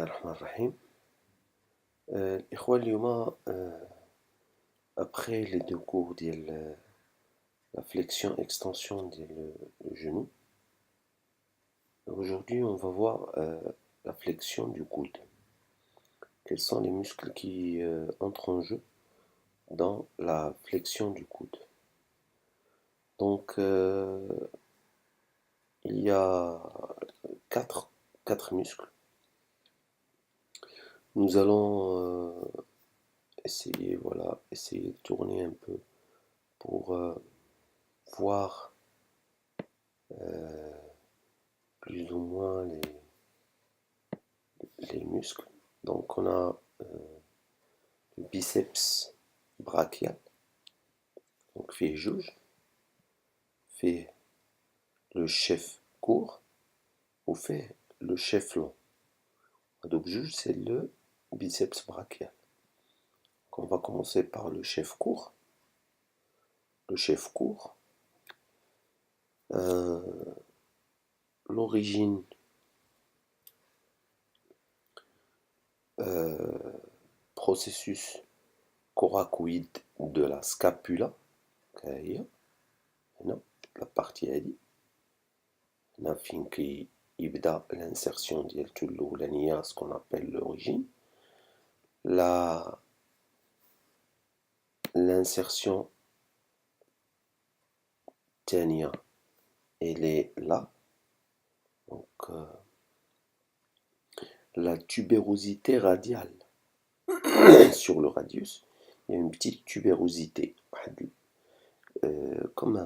الرحمن الرحيم. الإخوة اليوم après les deux cours ديال la flexion extension ديال le genou, aujourd'hui on va voir la flexion du coude. Quels sont les muscles qui entrent en jeu dans la flexion du coude? Donc il y a quatre muscles. Nous allons essayer de tourner un peu pour voir plus ou moins les muscles. Donc on a le biceps brachial, donc fait juge, fait le chef court ou fait le chef long. Donc juge, c'est le biceps brachial. Donc, on va commencer par le chef court. Le chef court, l'origine processus coracoïde de la scapula, la partie هذه هنا فين يبدا l'insertion ديالته الاولانيه, ce qu'on appelle l'origine. L'insertion الثانيه, elle est là, donc la tubérosité radiale. Sur le radius, il y a une petite tubérosité, comme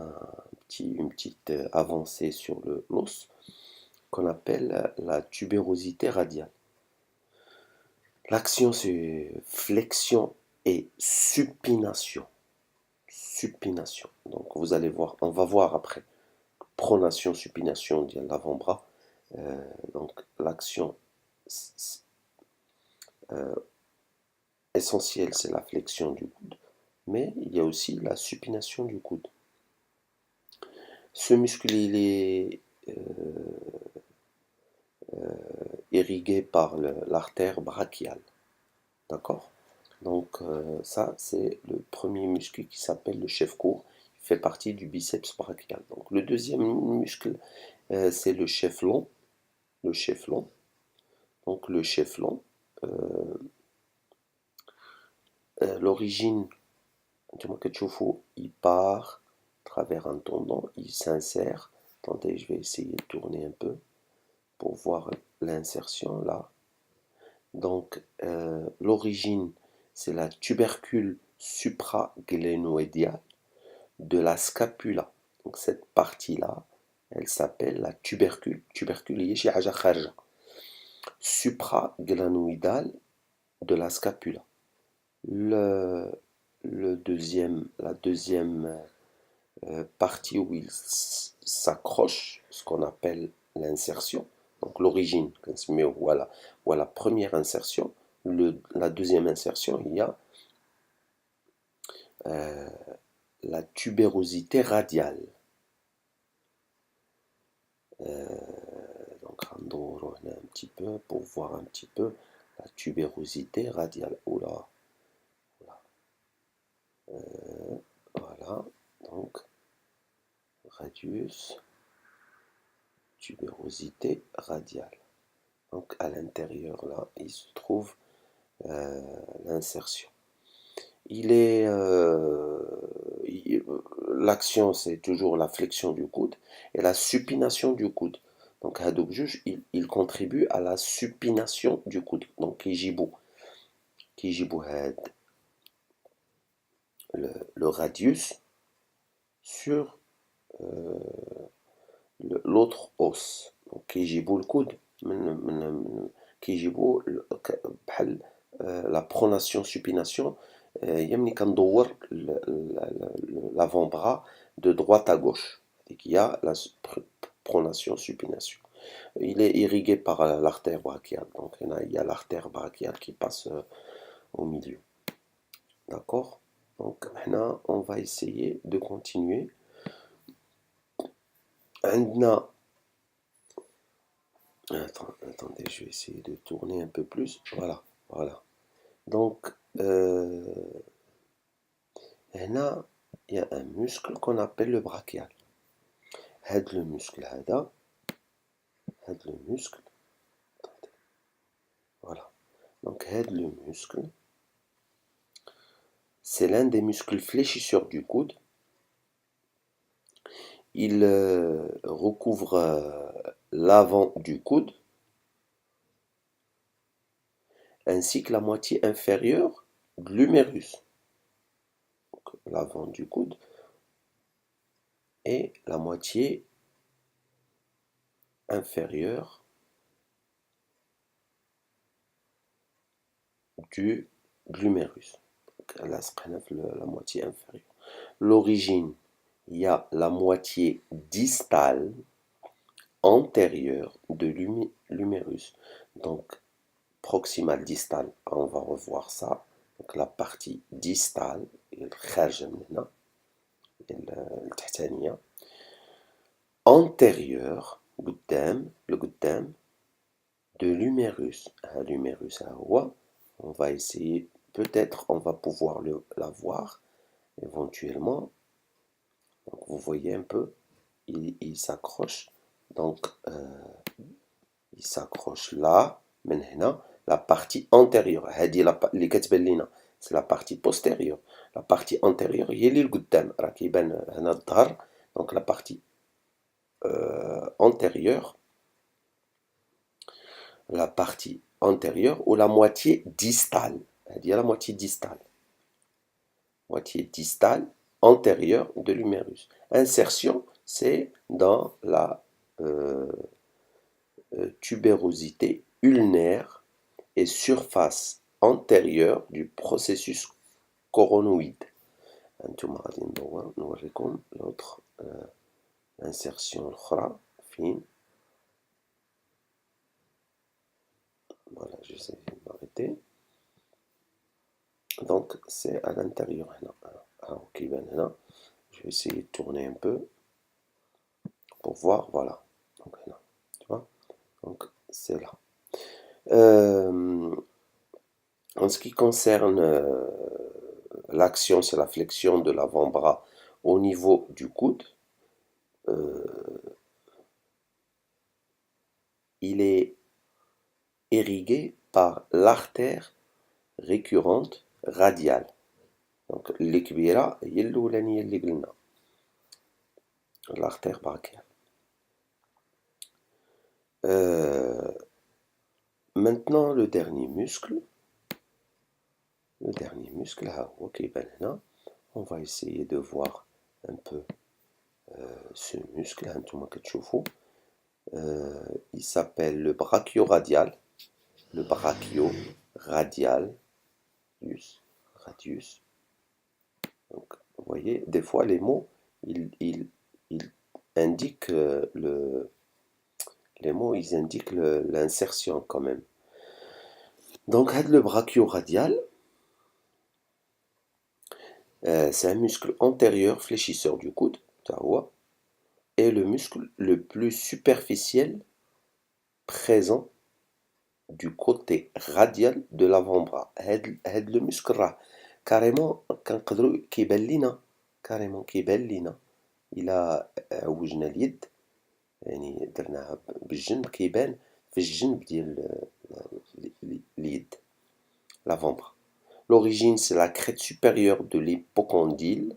une petite avancée sur l'os, qu'on appelle la tubérosité radiale. L'action, c'est flexion et supination. Supination. Donc vous allez voir, on va voir après pronation, supination de l'avant-bras. Donc l'action essentielle, c'est la flexion du coude, mais il y a aussi la supination du coude. Ce muscle, il est irrigué par l'artère brachiale. D'accord? Donc ça, c'est le premier muscle qui s'appelle le chef court. Il fait partie du biceps brachial. Donc le deuxième muscle, c'est le chef long. Le chef long. Donc le chef long, l'origine, il part à travers un tendon, il s'insère. Attendez, je vais essayer de tourner un peu pour voir l'insertion là. Donc l'origine, c'est la tubercule supraglénoïdiale de la scapula. Donc cette partie-là, elle s'appelle la tubercule. Tubercule supraglénoïdale de la scapula. La deuxième partie où il s'accroche, ce qu'on appelle l'insertion, donc l'origine, voilà, la première insertion. La deuxième insertion, il y a la tubérosité radiale. Donc on un petit peu pour voir un petit peu la tubérosité radiale. Voilà, donc radius, tubérosité radiale. Donc à l'intérieur là, il se trouve l'insertion. L'action, c'est toujours la flexion du coude et la supination du coude. Donc Hadouk juge, il contribue à la supination du coude. Donc Kijibou had le radius sur l'autre os. Donc Kijibou le coude, Kijibou la pronation supination. يمني كندور l'avant-bras de droite à gauche. Et qu'il y a la pronation supination. Il est irrigué par l'artère brachiale. Donc il y a l'artère brachiale qui passe au milieu. D'accord? Donc maintenant on va essayer de continuer. عندنا Attendez, je vais essayer de tourner un peu plus. Voilà, voilà. Donc, هنا il y a un muscle qu'on appelle le brachial. هاد le muscle هذا هاد le muscle. Attendez. Voilà. Donc, هاد le muscle, c'est l'un des muscles fléchisseurs du coude. Il recouvre l'avant du coude ainsi que la moitié inférieure de l'humérus. L'avant du coude et la moitié inférieure de l'humérus. Là, la moitié inférieure. L'origine, il y a la moitié distale antérieure de l'humérus. Donc, proximal distal, on va revoir ça. Donc, la partie distale, antérieure, le قدام de l'humérus. L'humérus, on va essayer, peut-être on va pouvoir la voir éventuellement. Donc, vous voyez un peu, il s'accroche. Donc, il s'accroche là, maintenant, la partie antérieure. C'est la partie postérieure. La partie antérieure, il y a le donc la partie antérieure, ou la moitié distale. Il y a la moitié distale. Moitié distale antérieure de l'humérus. Insertion, c'est dans la tubérosité ulnaire et surface antérieure du processus coronoïde. L'autre insertion fine. Voilà, j'essaie de m'arrêter. Donc, c'est à l'intérieur. Je vais essayer de tourner un peu pour voir. Voilà. Donc, tu vois? Donc, c'est là. En ce qui concerne l'action, c'est la flexion de l'avant-bras au niveau du coude. Il est irrigué par l'artère récurrente radiale. Donc, l'ikbira, l'artère brachiale. Maintenant, le dernier muscle. On va essayer de voir un peu ce muscle. Il s'appelle le brachio-radial. Le brachio-radial. Radius. Donc, vous voyez, des fois, les mots, ils indiquent les mots, ils indiquent l'insertion quand même. Donc, le brachio-radial, c'est un muscle antérieur fléchisseur du coude, et le muscle le plus superficiel présent du côté radial de l'avant-bras. Le muscle carrément carrément كيبان لينا إلا عوجنا اليد يعني درناها بالجنب كيبان في الجنب ديال اليد l'avant-bras. L'origine, c'est la crête supérieure de l'hypocondyle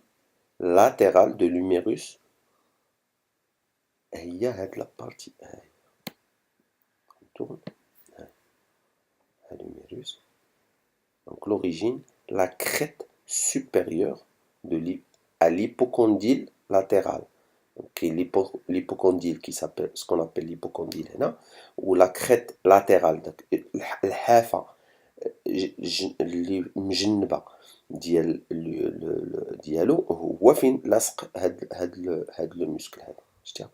latérale de l'humérus. هي هاد la partie tourne l'humérus. Donc l'origine, la crête supérieure à l'hypocondyle latéral. L'hypocondyle qui s'appelle, ce qu'on appelle l'hypocondyle هنا, ou la crête latérale, الحافة اللي مجنبة ديالو هو فين لاصق هاد لو muscle هذا شتيها.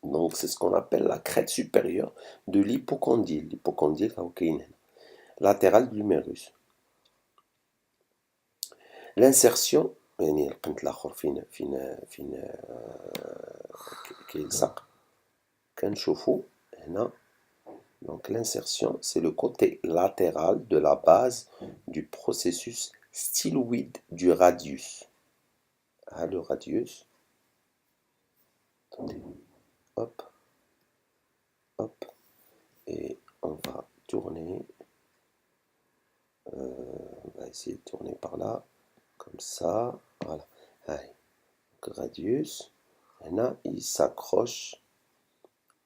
Donc c'est ce qu'on appelle la crête supérieure de l'hypocondyle. L'hypocondyle هو كاين هنا latéral de l'humérus. L'insertion يعني القنت الاخر فين كيلصق كنشوفو هنا. Donc l'insertion, c'est le côté latéral de la base du processus styloïde du radius. Ah, le radius. Attendez. Hop. Hop. Et on va tourner. On va essayer de tourner par là. Comme ça. Voilà. Allez. Donc, radius. Là, il s'accroche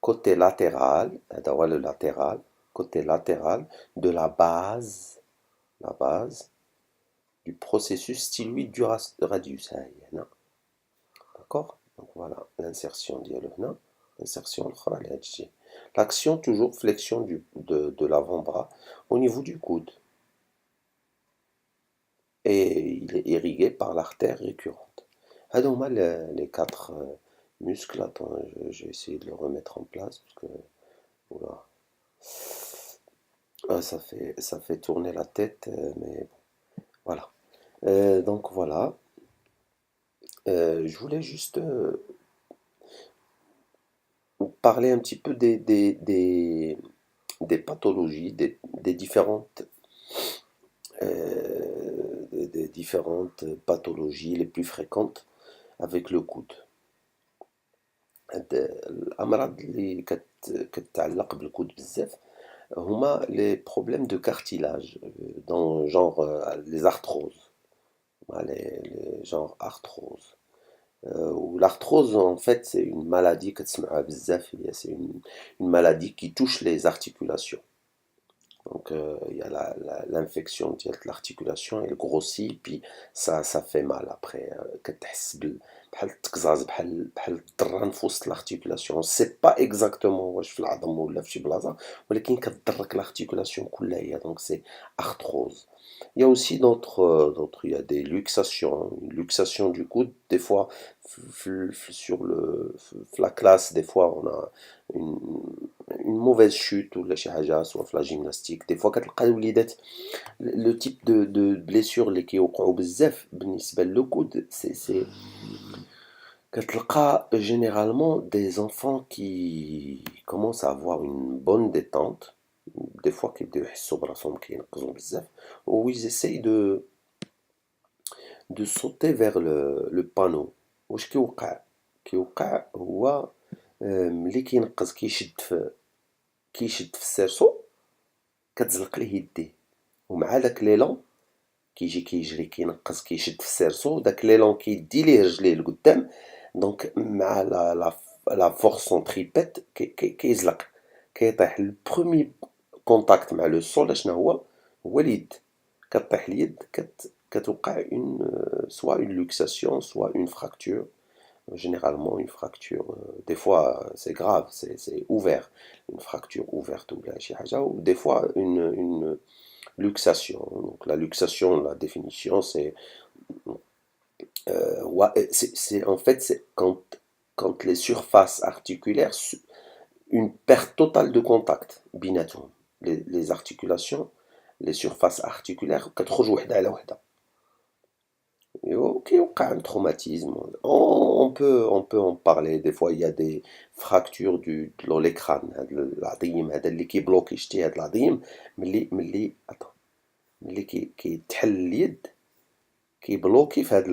côté latéral. D'avoir le latéral. Côté latéral de la base du processus styloïde du radius. D'accord. Donc voilà l'insertion ديالو هنا. L'insertion الأخرى لهاد الشيء. L'action toujours flexion de l'avant-bras au niveau du coude. Et il est irrigué par l'artère récurrente. هادو هما les 4 muscles. Attends, je vais essayer de le remettre en place parce que oula. Ah, ça fait tourner la tête, mais bon, voilà. Donc voilà. Je voulais juste vous parler un petit peu des pathologies, des différentes pathologies les plus fréquentes avec le coude. الأمراض اللي كتعلق بالكود بزاف هما les problèmes de cartilage, dans genre les arthroses, les genres arthrose. Ou l'arthrose, en fait, c'est une maladie كتسمعها بزاف, c'est une maladie qui touche les articulations. Donc, il y a l'infection de l'articulation, elle grossit, puis ça fait mal après. كتحس بحال التقزاز, بحال الضران في وسط l'articulation. On ne sait pas exactement واش في العظم ولا في شي بلاصة, ولكن كتضرك l'articulation كلها هي. Donc c'est arthrose. Il y a aussi il y a des luxations, une luxation du coude. Des fois, sur la classe, des fois, on a une mauvaise chute ou soit la gymnastique. Des fois, le type de blessure اللي كيوقعوا بزاف بالنسبة للكود, c'est كتلقى généralement des enfants qui commencent à avoir une bonne détente. Des fois كيبداو يحسوا براسهم كينقزوا بزاف, ou ils essayent de sauter vers le panneau. واش كيوقع هو ملي كينقز كيشد في السيرسو, كتزلق ليه يديه, ومع داك ليلون كيجي كيجري كينقز كيشد في السيرسو, داك ليلون كيدي ليه رجليه لقدام. دونك مع لا فورس سونتريبيت كيزلق, كيطيح. البرومي كونتاكت مع لو سول شنو هو اليد. كطيح اليد, كتوقع soit une luxation, soit une fracture. Généralement une fracture, des fois c'est grave, c'est ouvert, une fracture ouverte ou des fois une luxation. Donc la luxation, la définition, en fait c'est quand les surfaces articulaires, une perte totale de contact بيناتهم, les articulations, les surfaces articulaires كتخرج وحدة على وحدة. Ok, un traumatisme. On peut en parler. Des fois, il y a des fractures dans les crânes. العظيم هذا اللي كيبلوكي, شتي هذا العظيم ملي كيتحل اليد كيبلوكي في هذا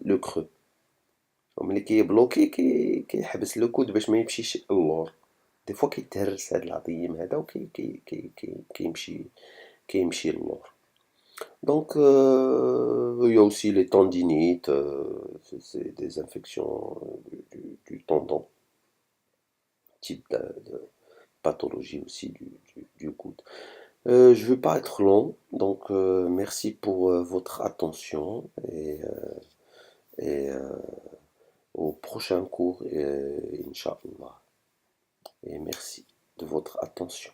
لو كرو, وملي كيبلوكي كيحبس لو كود باش ما يمشيش اللور. دي فوا كيتهرس هذا العظيم هذا كيمشي اللور. Donc, il y a aussi les tendinites, c'est des infections du tendon, type de pathologie aussi du coude. Je ne veux pas être long, donc merci pour votre attention et au prochain cours, Inch'Allah. Et merci de votre attention.